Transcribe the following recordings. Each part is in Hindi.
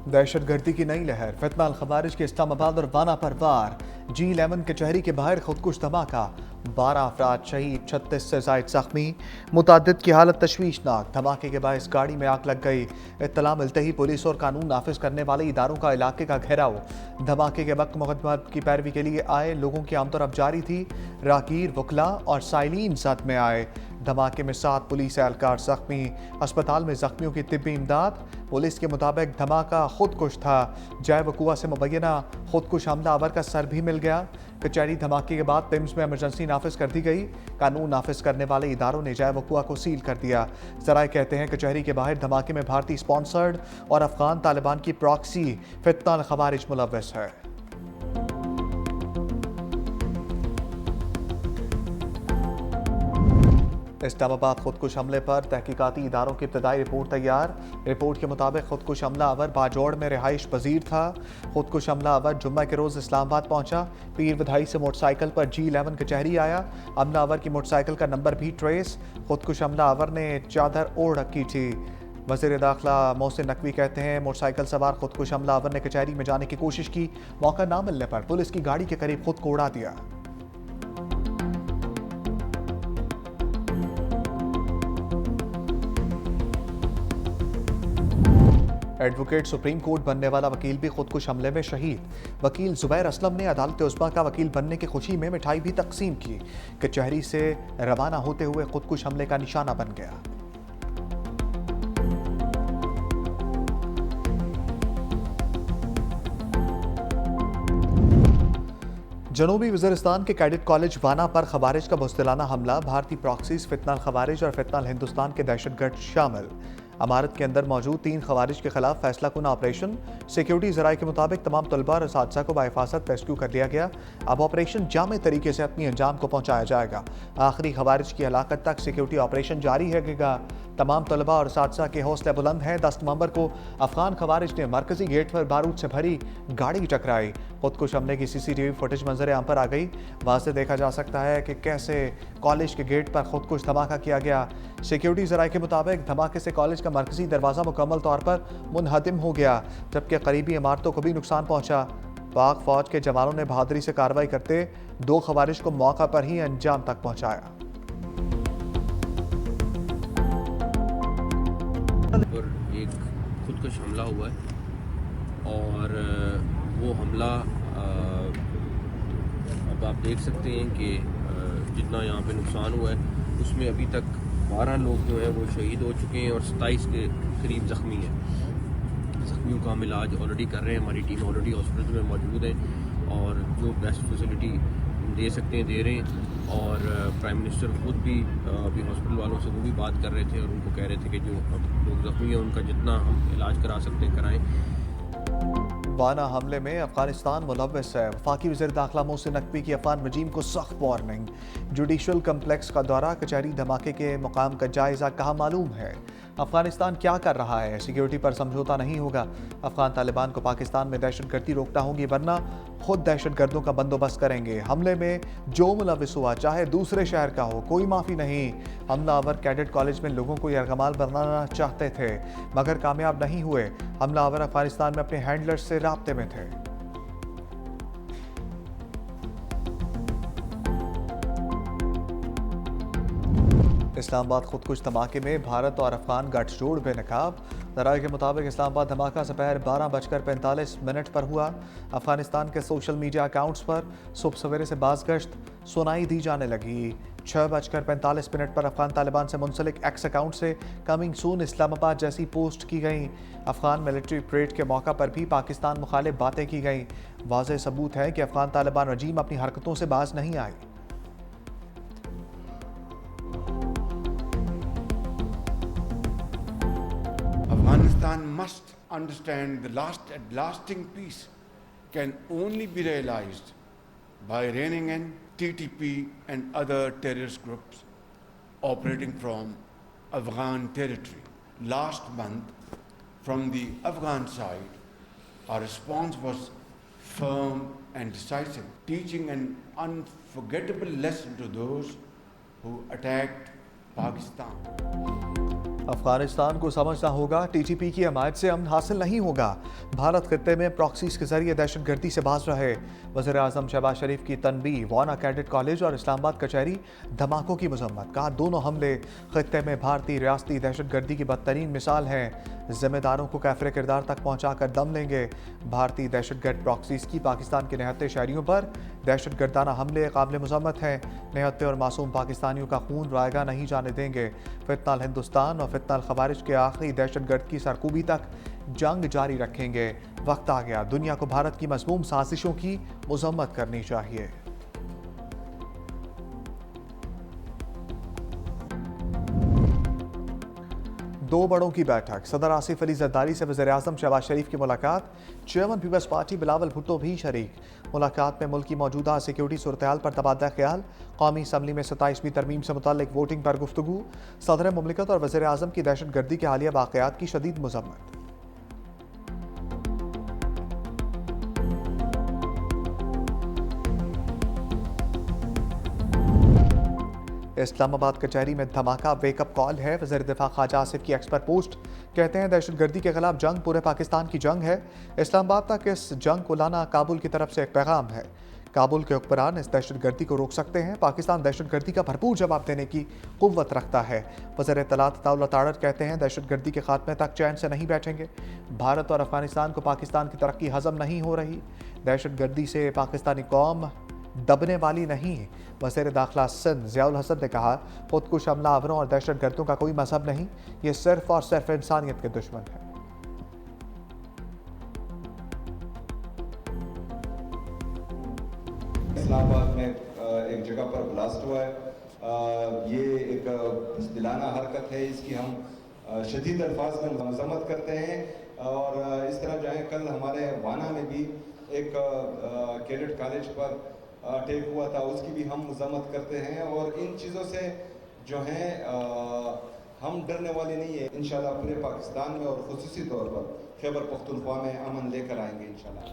दहशतगर्दी की नई लहर, फितना अल खवारिज के इस्लामाबाद और वाना पर वार। G11 कचहरी के बाहर खुदकुश धमाका, 12 अफराद शहीद, 36 से जायद जख्मी। मुतादिद की हालत तशवीशनाक, धमाके के बायस गाड़ी में आग लग गई। इत्तला मिलते ही पुलिस और कानून नाफिज करने वाले इदारों का इलाके का घेराव। धमाके के वक्त मुकदमा की पैरवी के लिए आए लोगों की आमतरफ जारी थी। राहगीर, वकला और साइलिन साथ में आए। धमाके में 7 पुलिस एहलकार जख्मी, अस्पताल में जख्मियों की तिब्बी इमदाद। पुलिस के मुताबिक धमाका खुदकुश था। जय वकुआ से मुबैना खुदकुश हमलावर का सर भी मिल गया। कचहरी धमाके के बाद पिम्स में इमरजेंसी नाफिज कर दी गई। कानून नाफिज करने वाले इदारों ने जय वकुआ को सील कर दिया। जराए कहते हैं कचहरी के बाहर धमाके में भारतीय स्पॉन्सर्ड और अफगान तालिबान की प्रॉक्सी फितना अल खवारिज मुलव्वस है। इस्लामाबाद खुदकुश हमले पर तहकीकाती इदारों की इब्तदाई रिपोर्ट तैयार। रिपोर्ट के मुताबिक खुदकुश हमलावर बाजौड़ में रिहाइश पजीर था। खुदकुश हमलावर जुम्मा के रोज़ इस्लामाबाद पहुंचा। पीर बधाई से मोटरसाइकिल पर G11 कचहरी आया। हमलावर की मोटरसाइकिल का नंबर भी ट्रेस। खुदकुश हमलावर ने चादर ओढ़ रखी थी। वज़ीर दाखिला मोहसिन नकवी कहते हैं मोटरसाइकिल सवार खुदकुश हमलावर ने कचहरी में जाने की कोशिश की। मौका ना मिलने पर पुलिस की गाड़ी के करीब खुद को उड़ा दिया। एडवोकेट सुप्रीम कोर्ट बनने वाला वकील भी खुदकुश हमले में शहीद। वकील जुबैर असलम ने अदालत उस्मा का वकील बनने की खुशी में मिठाई भी तकसीम की। कचहरी से रवाना होते हुए खुदकुश हमले का निशाना बन गया। जनूबी वज़ीरिस्तान के कैडेट कॉलेज वाना पर खवारिज का बुज़दिलाना हमला, भारतीय प्रॉक्सीज फितना अल खवारिज और फितना अल हिंदुस्तान के दहशतगर्द शामिल। अमारत के अंदर मौजूद 3 खवारिज के खिलाफ फैसला कुन ऑपरेशन। सिक्योरिटी ज़राए के मुताबिक तमाम तलबा और असातिज़ा को बाहिफाजत रेस्क्यू कर लिया गया। अब ऑपरेशन जामे तरीके से अपनी अंजाम को पहुंचाया जाएगा। आखिरी खवारिज की हलाकत तक सिक्योरिटी ऑपरेशन जारी रहेगा। तमाम तलबा और असातिज़ा के हौसले बुलंद हैं। 10 नवंबर को अफगान खवारिज ने मरकजी गेट पर बारूद से भरी गाड़ी टकराई। खुदकुश हमले की CCTV फुटेज मंजर आम पर आ गई। वाज़े देखा जा सकता है कि कैसे कॉलेज के गेट पर खुदकुश धमाका किया गया। सिक्योरिटी ज़राए के मुताबिक धमाके से कॉलेज का मरकजी दरवाज़ा मुकम्मल तौर पर मुनहदिम हो गया, जबकि करीबी इमारतों को भी नुकसान पहुंचा। पाक फौज के जवानों ने बहादुरी से कार्रवाई करते 2 खवारिज को मौका पर ही अंजाम तक पहुंचाया। पर एक खुदकुश हमला हुआ है और वो हमला अब आप देख सकते हैं कि जितना यहाँ पे नुकसान हुआ है उसमें अभी तक 12 लोग जो हैं वो शहीद हो चुके हैं और 27 के करीब ज़ख्मी हैं। ज़ख्मियों का हम इलाज ऑलरेडी कर रहे हैं। हमारी टीम ऑलरेडी हॉस्पिटल में मौजूद है और जो बेस्ट फैसिलिटी दे सकते हैं दे रहे हैं। और प्राइम मिनिस्टर खुद भी अभी हॉस्पिटल वालों से वो भी बात कर रहे थे और उनको कह रहे थे कि जो लोग ज़ख्मी हैं उनका जितना हम इलाज करा सकते हैं कराएँ। वाना हमले में अफगानिस्तान मुलव्वस है। वफाकी वज़ीर दाखिला मोहसिन नकवी की अफगान रजीम को सख्त वार्निंग। जुडिशल कम्प्लेक्स का दौरा, कचहरी धमाके के मुकाम का जायजा, कहा मालूम है अफगानिस्तान क्या कर रहा है। सिक्योरिटी पर समझौता नहीं होगा। अफगान तालिबान को पाकिस्तान में दहशतगर्दी रोकना होगी, वरना खुद दहशतगर्दों का बंदोबस्त करेंगे। हमले में जो मुलव्वस हुआ चाहे दूसरे शहर का हो, कोई माफ़ी नहीं। हमलावर कैडेट कॉलेज में लोगों को यरगमाल बनाना चाहते थे मगर कामयाब नहीं हुए। हमलावर अफगानिस्तान में अपने हैंडलर्स से राब्ते में थे। इस्लामाबाद खुदकुश धमाके में भारत और अफगान गठजोड़ बेनकाब। ज़राए के मुताबिक इस्लामाबाद धमाका दोपहर 12:45 पर हुआ। अफगानिस्तान के सोशल मीडिया अकाउंट्स पर सुबह सवेरे से बाज़गश्त सुनाई दी जाने लगी। 6:45 पर अफगान तालिबान से मुंसलिक एक्स अकाउंट से कमिंग सून इस्लामाबाद जैसी पोस्ट की गई। अफगान मिलिट्री परेड के मौका पर भी पाकिस्तान मुखालिफ बातें की गई। वाज़ेह सबूत है कि अफगान तालिबान रजीम अपनी हरकतों से बाज नहीं आई। Afghanistan must understand the lasting peace can only be realized by reining in TTP and other terrorist groups operating from Afghan territory. Last month, from the Afghan side, our response was firm and decisive, teaching an unforgettable lesson to those who attacked Pakistan. Afghanistan को समझना होगा टीटीपी की हमायत से अमन हासिल नहीं होगा। भारत खित्ते में प्रॉक्सीज के जरिए दहशतगर्दी से बाज रहे। वज़ीर आज़म शहबाज शरीफ की तनबीह, वाना कैडेट कॉलेज और इस्लामाबाद कचहरी धमाकों की मजम्मत। कहा दोनों हमले खित्ते में भारतीय रियासती दहशतगर्दी की बदतरीन मिसाल हैं। जिम्मेदारों को कैफरे किरदार तक पहुंचाकर दम लेंगे। भारतीय दहशतगर्द प्रॉक्सीज की पाकिस्तान के निहत्ते शहरियों पर दहशतगर्दाना हमले काबिल मजम्मत हैं। निहत्ते और मासूम पाकिस्तानियों का खून रायगा नहीं जाने देंगे। फितनाल हिंदुस्तान और फितनाल खवारिज के आखिरी दहशतगर्द की सरकूबी तक जंग जारी रखेंगे। वक्त आ गया दुनिया को भारत की मज़मूम साजिशों की मजम्मत करनी चाहिए। दो बड़ों की बैठक, सदर आसिफ अली जरदारी से वज़ीर आज़म शहबाज शरीफ की मुलाकात। चेयरमैन पीपल्स पार्टी बिलावल भुट्टो भी शरीक। मुलाकात में मुल्क की मौजूदा सिक्योरिटी सूरत-ए-हाल पर तबादला ख्याल, कौमी असम्बली में 27वीं तरमीम से मुताल्लिक वोटिंग पर गुफ्तगू, सदर मुमलिकत और वज़ीर आज़म की दहशतगर्दी के हालिया वाक़यात की शदीद मज़म्मत। इस्लामाबाद कचहरी में धमाका, वेकअप कॉल है। वज़ीर दिफा ख्वाजा आसिफ की एक्स पर पोस्ट, कहते हैं दहशतगर्दी के खिलाफ जंग पूरे पाकिस्तान की जंग है। इस्लामाबाद तक इस जंग को लाना काबुल की तरफ से एक पैगाम है। काबुल के हुक्मरान इस दहशतगर्दी को रोक सकते हैं। पाकिस्तान दहशतगर्दी का भरपूर जवाब देने की कुव्वत रखता है। वज़ीर इत्तलात अताउल्लाह तारड़ कहते हैं दहशतगर्दी के खात्मे तक चैन से नहीं बैठेंगे। भारत और अफगानिस्तान को पाकिस्तान की तरक्की हजम नहीं हो रही। दहशतगर्दी से पाकिस्तानी कौम दबने वाली नहीं। वज़ीर दाखिला सिंध ज़ियाउल हसन ने कहा खुदकुश हमलावरों और दहशतगर्दों का कोई मजहब नहीं, ये सिर्फ और सिर्फ इंसानियत के दुश्मन है। इस्लामाबाद में एक जगह पर ब्लास्ट हुआ है। ये एक दिलाना हरकत है, इसकी हम शदीद अल्फाज में मजम्मत करते हैं। और इस तरह जो है कल हमारे वाना में भी एक कैडेट कॉलेज पर अटैक हुआ था, उसकी भी हम मजम्मत करते हैं। और इन चीज़ों से जो है हम डरने वाले नहीं है। इंशाल्लाह पूरे पाकिस्तान में और खुसूसी तौर पर खैबर पख्तूनख्वा में अमन लेकर आएंगे इंशाल्लाह।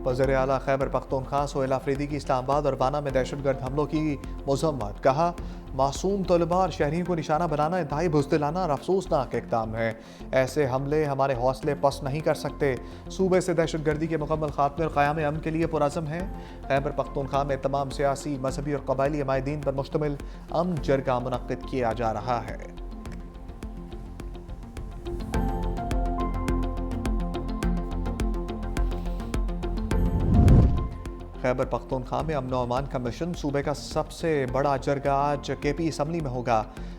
वज़ीर आला खैबर पख्तूनख्वा सोहेल अफरीदी की इस्लामाबाद और वाना में दहशतगर्द हमलों की मजम्मत। कहा मासूम तलबा और शहरियों को निशाना बनाना इंतहाई बुज़दिलाना और अफसोसनाक इक़दाम है। ऐसे हमले हमारे हौसले पस्त नहीं कर सकते। सूबे से दहशतगर्दी के मुकम्मल खात्मे और क़याम अमन के लिए पुरअज़म है। खैबर पख्तूनख्वा में तमाम सियासी, मजहबी और कबायली अमायदीन पर मुश्तमिल अमन जरगा मुनक्किद किया जा रहा है। खैबर पख्तूनख्वा में अमन अमान का मिशन, सूबे का सबसे बड़ा जरगा आज केपी असम्बली में होगा।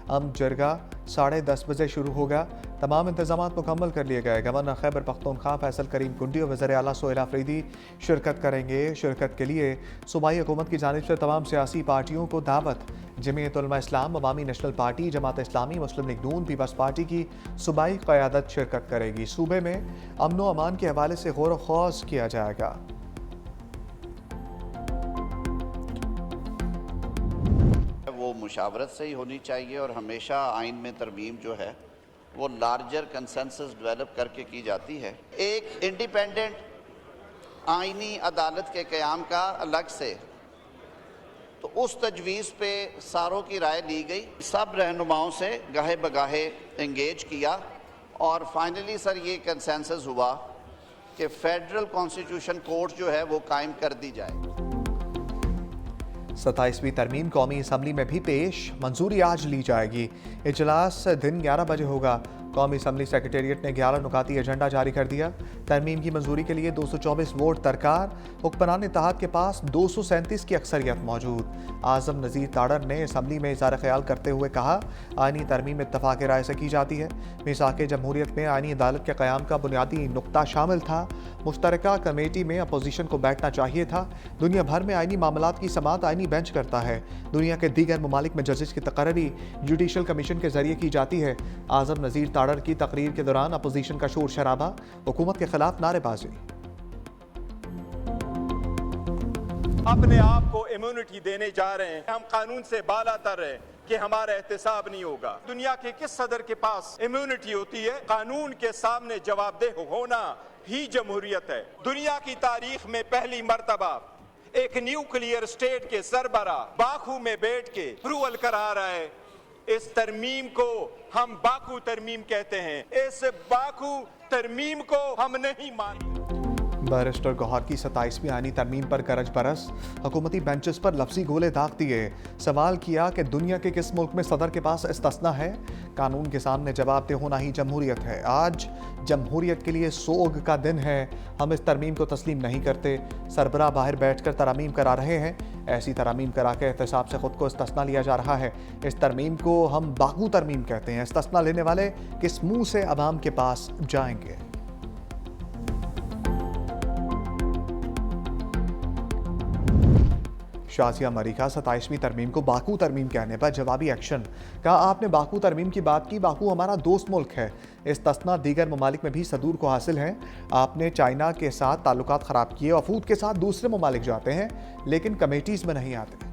अमन जरगा 10:30 बजे शुरू होगा। तमाम इंतजाम मुकम्मल कर लिए गए। गवर्नर खैबर पख्तूनख्वा फैसल करीम कुंडी और वज़ीर आला सोहेल अफरीदी शिरकत करेंगे। शिरकत के लिए सूबाई हुकूमत की जानिब से तमाम सियासी पार्टियों को दावत। जमीयत उलमा इस्लाम, अवामी नेशनल पार्टी, जमात इस्लामी, मुस्लिम लीग नून, पीपल्स पार्टी की सूबाई क़यादत शिरकत करेगी। सूबे में अमन व अमान के हवाले से गौर व खौज किया जाएगा। वो मुशावरत से ही होनी चाहिए और हमेशा आइन में तरमीम जो है वो लार्जर कंसेंसस डेवलप करके की जाती है। एक इंडिपेंडेंट आइनी अदालत के क़याम का अलग से, तो उस तजवीज़ पे सारों की राय ली गई। सब रहनुमाओं से गाहे बगाहे इंगेज किया और फाइनली सर ये कंसेंसस हुआ कि फेडरल कॉन्स्टिट्यूशन कोर्ट जो है वो कायम कर दी जाए। 27वीं तरमीम कौमी असम्बली में भी पेश, मंजूरी आज ली जाएगी। इजलास दिन 11 बजे होगा। कौमी असम्बली सेक्रेटेरिएट ने 11 नुकाती एजेंडा जारी कर दिया। तरमीम की मंजूरी के लिए 224 वोट दरकार। हुक्मरान इत्तेहाद के पास 237 की अक्सरियत मौजूद। आज़म नज़ीर ताड़र ने असम्बली में इज़हार ख्याल करते हुए कहा आइनी तरमीम इत्तफाक़ राय से की जाती है। मीसाक़ जमहूरियत में आइनी अदालत के क़याम का बुनियादी नुक्ता शामिल था। मुश्तरका कमेटी में अपोजिशन को बैठना चाहिए था। दुनिया भर में आइनी मामलात की समाअत आइनी बेंच करता है। दुनिया के दीगर ममालिक में जजेस की तकर्री जुडिशल कमीशन के जरिए की जाती है। आज़म नज़ीर ताड़र की तकरीर के दौरान अपोजिशन का शोर शराबा, हुकूमत के खिलाफ नारेबाजी। अपने आप को इम्यूनिटी देने जा रहे हैं। हम कानून से बालातर है कि हमारा एहतसाब नहीं होगा। दुनिया के किस सदर के पास इम्यूनिटी होती है? कानून के सामने जवाबदेह होना ही जमहूरियत है। दुनिया की तारीख में पहली मर्तबा एक न्यूक्लियर स्टेट के सरबरा बाखू में बैठ के अप्रूवल करा रहा है इस तरमीम को हम बाकू तरमीम कहते हैं। इस बाकू तरमीम को हम नहीं मानते। बैरिस्टर गौहर की 27वीं आईनी तरमीम पर गरज बरस, हुकूमती बेंचेस पर लफ्जी गोले दाग दिए। सवाल किया कि दुनिया के किस मुल्क में सदर के पास इस्तिस्ना है? कानून के सामने जवाबदेह होना ही जमहूरियत है। आज जमहूरियत के लिए सोग का दिन है। हम इस तरमीम को तस्लीम नहीं करते। सरबराह बाहर बैठकर तरमीम करा रहे हैं। ऐसी तरमीम करा के एहतसाब से खुद को इस्तिस्ना लिया जा रहा है। इस तरमीम को हम बाकू तरमीम कहते हैं। इस्तिस्ना लेने वाले किस मुंह से अवाम के पास जाएंगे? शाजिया मलिका 27वीं तरमीम को बाकू तरमीम कहने पर जवाबी एक्शन। कहा, आपने बाकू तरमीम की बात की। बाकू हमारा दोस्त मुल्क है। इस्तिस्ना दीगर ममालिक में भी सदूर को हासिल है। आपने चाइना के साथ ताल्लुकात ख़राब किए, वफूद के साथ दूसरे ममालिक जाते हैं लेकिन कमेटीज़ में नहीं आते।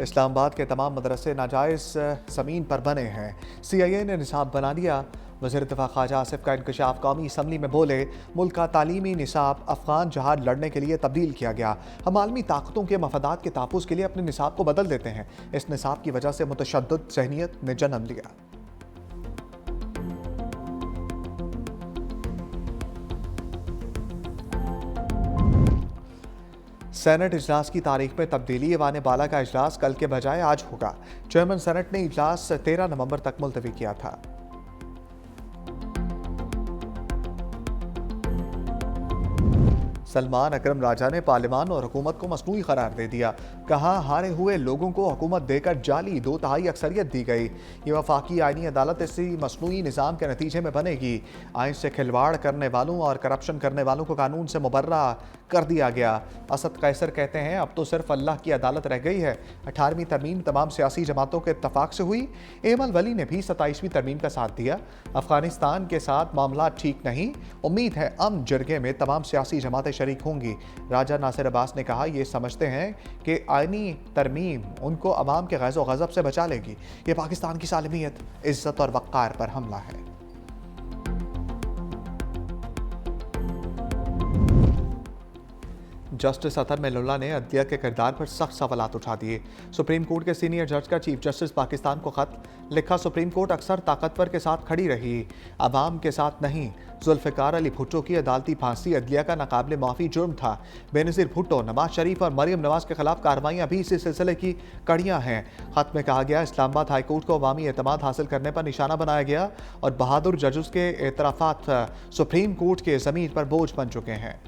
इस्लामाबाद के तमाम मदरसे नाजायज़ ज़मीन पर बने हैं। CIA ने निसाब बना लिया। वज़ीर दिफ़ा ख्वाजा आसिफ का इंकशाफ। कौमी असम्बली में बोले, मुल्क का तालीमी निसाब अफ़गान जहाद लड़ने के लिए तब्दील किया गया। हम आलमी ताकतों के मफादात के तहफ़्फ़ुज़ के लिए अपने निसाब को बदल देते हैं। इस निसाब की वजह से मुतशद्दिद ज़हनियत ने जन्म लिया। सेनेट इजलास की तारीख में तब्दीली। ऐवान बाला का इजलास कल के बजाय आज होगा। चेयरमैन सेनेट ने इजलास 13 नवंबर तक मुलतवी किया था। सलमान अकरम राजा ने पार्लियामान और हुकूमत को मसनूई करार दे दिया। कहा, हारे हुए लोगों को हुकूमत देकर जाली 2/3 अक्सरियत दी गई। ये वफाकी आईनी अदालत इसी मसनूई निज़ाम के नतीजे में बनेगी। आइन से खिलवाड़ करने वालों और करप्शन करने वालों को कानून से मुबर्रा कर दिया गया। असद कैसर कहते हैं, अब तो सिर्फ अल्लाह की अदालत रह गई है। 18वीं तरमीम तमाम सियासी जमातों के इत्तफाक से हुई। एमल वली ने भी 27वीं तरमीम का साथ दिया। अफगानिस्तान के साथ मामला ठीक नहीं। उम्मीद है अमन जरगे में तमाम सियासी जमातें शरीक होंगी। राजा नासिर अब्बास ने कहा, ये समझते हैं कि आईनी तरमीम उनको अवाम के गैज़ो गज़ब से बचा लेगी। ये पाकिस्तान की सालमियत, इज्जत और वक़ार पर हमला है। जस्टिस अतर मेलुल्ला ने अदलिया के किरदार पर सख्त सवालात उठा दिए। सुप्रीम कोर्ट के सीनियर जज का चीफ जस्टिस पाकिस्तान को खत लिखा। सुप्रीम कोर्ट अक्सर ताकतवर के साथ खड़ी रही, अवाम के साथ नहीं। जुल्फ़िकार अली भुट्टो की अदालती फांसी अदलिया का नाकाबिले माफ़ी जुर्म था। बेनज़ीर भुट्टो, नवाज शरीफ और मरियम नवाज के खिलाफ कार्रवाइयाँ भी इसी सिलसिले की कड़ियाँ हैं। खत में कहा गया, इस्लामाबाद हाई कोर्ट को अवामी एतमाद हासिल करने पर निशाना बनाया गया और बहादुर जजेस के एतराफ़ात सुप्रीम कोर्ट के ज़मीन पर बोझ बन चुके हैं।